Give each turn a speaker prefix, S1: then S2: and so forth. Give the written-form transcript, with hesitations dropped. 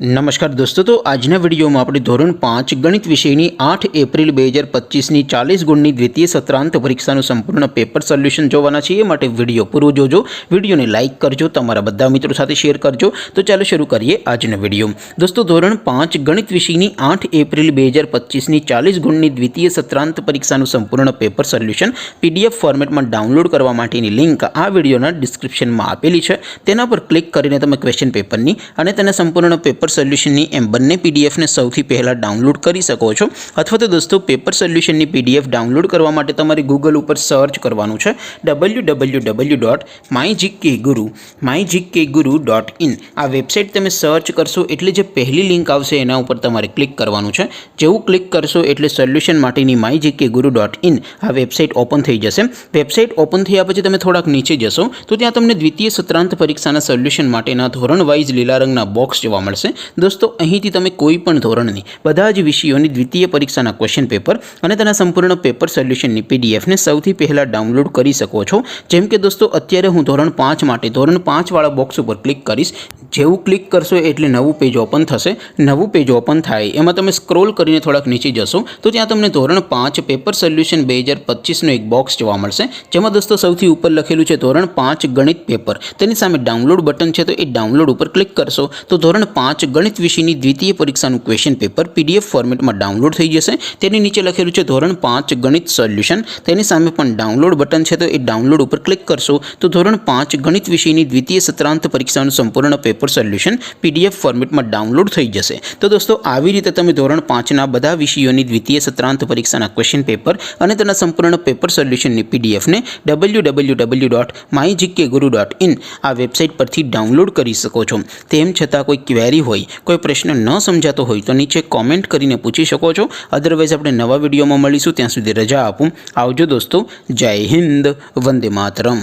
S1: नमस्कार दोस्तों, तो આજના વિડીયોમાં આપણે ધોરણ 5 ગણિત વિષયની 8 એપ્રિલ 2025ની 40 ગુણની દ્વિતીય સત્રાંત પરીક્ષાનું સંપૂર્ણ પેપર સોલ્યુશન જોવાના છીએ। માટે વિડીયો પૂરો જોજો, વિડીયોને લાઇક કરજો, તમારા બધા મિત્રો સાથે શેર કરજો। તો ચાલો શરૂ કરીએ આજનો વિડીયો। દોસ્તો, ધોરણ 5 ગણિત વિષયની 8 એપ્રિલ 2025ની 40 ગુણની દ્વિતીય સત્રાંત પરીક્ષાનું સંપૂર્ણ પેપર સોલ્યુશન PDF ફોર્મેટમાં ડાઉનલોડ કરવા માટેની લિંક આ વિડીયોના ડિસ્ક્રિપ્શનમાં આપેલી છે। તેના પર ક્લિક કરીને તમે ક્વેશ્ચન પેપરની અને તેના સંપૂર્ણ પેપર સોલ્યુશનની એમ બંને PDF ને સૌથી પહેલા ડાઉનલોડ કરી શકો છો। અથવા તો દોસ્તો, પેપર સોલ્યુશનની PDF ડાઉનલોડ કરવા માટે તમારે ગૂગલ ઉપર સર્ચ કરવાનું છે www.mygkguru.in। આ વેબસાઇટ તમે સર્ચ કરશો એટલે જે પહેલી લિંક આવશે એના ઉપર તમારે ક્લિક કરવાનું છે। જેવું ક્લિક કરશો એટલે સોલ્યુશન માટેની mygkguru.in આ વેબસાઇટ ઓપન થઈ જશે। વેબસાઇટ ઓપન થયા પછી તમે થોડાક નીચે જશો તો ત્યાં તમને દ્વિતીય સત્રાંત પરીક્ષાના સોલ્યુશન માટેના ધોરણ વાઇઝ લીલા રંગના બોક્સ જોવા મળશે। दोस्तों, અહીંથી તમે કોઈ પણ ધોરણની બધા જ વિષયોની દ્વિતીય પરીક્ષાના ક્વેશ્ચન પેપર અને તેના સંપૂર્ણ પેપર સોલ્યુશનની PDF ને સૌથી પહેલા ડાઉનલોડ કરી શકો છો। જેમ કે દોસ્તો, અત્યારે હું ધોરણ 5 માટે ધોરણ 5 વાળા બોક્સ ઉપર ક્લિક કરીશ। જેવું ક્લિક કરશો એટલે નવું પેજ ઓપન થશે। નવું પેજ ઓપન થાય એમાં તમે સ્ક્રોલ કરીને થોડાક નીચે જશો તો ત્યાં તમને ધોરણ 5 પેપર સોલ્યુશન 2025નો એક બોક્સ જોવા મળશે। જેમાં દોસ્તો સૌથી ઉપર લખેલું છે ધોરણ 5 ગણિત પેપર, તેની સામે ડાઉનલોડ બટન છે, તો એ ડાઉનલોડ ઉપર ક્લિક કરશો તો ધોરણ 5 ગણિત વિષયની દ્વિતીય પરીક્ષાનું ક્વેશ્ચન પેપર PDF ફોર્મેટમાં ડાઉનલોડ થઈ જશે। તેની નીચે લખેલું છે ધોરણ 5 ગણિત સોલ્યુશન, તેની સામે પણ ડાઉનલોડ બટન છે, તો એ ડાઉનલોડ ઉપર ક્લિક કરશો તો ધોરણ 5 ગણિત વિષયની દ્વિતીય સત્રાંત પરીક્ષાનું સંપૂર્ણ પેપર સોલ્યુશન PDF ફોર્મેટમાં ડાઉનલોડ થઈ જશે। તો દોસ્તો, આવી રીતે તમે ધોરણ 5ના બધા વિષયોની દ્વિતીય સત્રાંત પરીક્ષાના ક્વેશ્ચન પેપર અને તેના સંપૂર્ણ પેપર સોલ્યુશનની PDF ને www.mygkguru.in આ વેબસાઇટ પરથી ડાઉનલોડ કરી શકો છો। તેમ છતાં કોઈ ક્વેરી હોય, કોઈ પ્રશ્ન ન સમજાતો હોય તો નીચે કોમેન્ટ કરીને પૂછી શકો છો। અધરવાઇઝ આપણે નવા વિડીયોમાં મળીશું, ત્યાં સુધી રજા આપું। આવજો દોસ્તો, જય હિન્દ, વંદે માતરમ।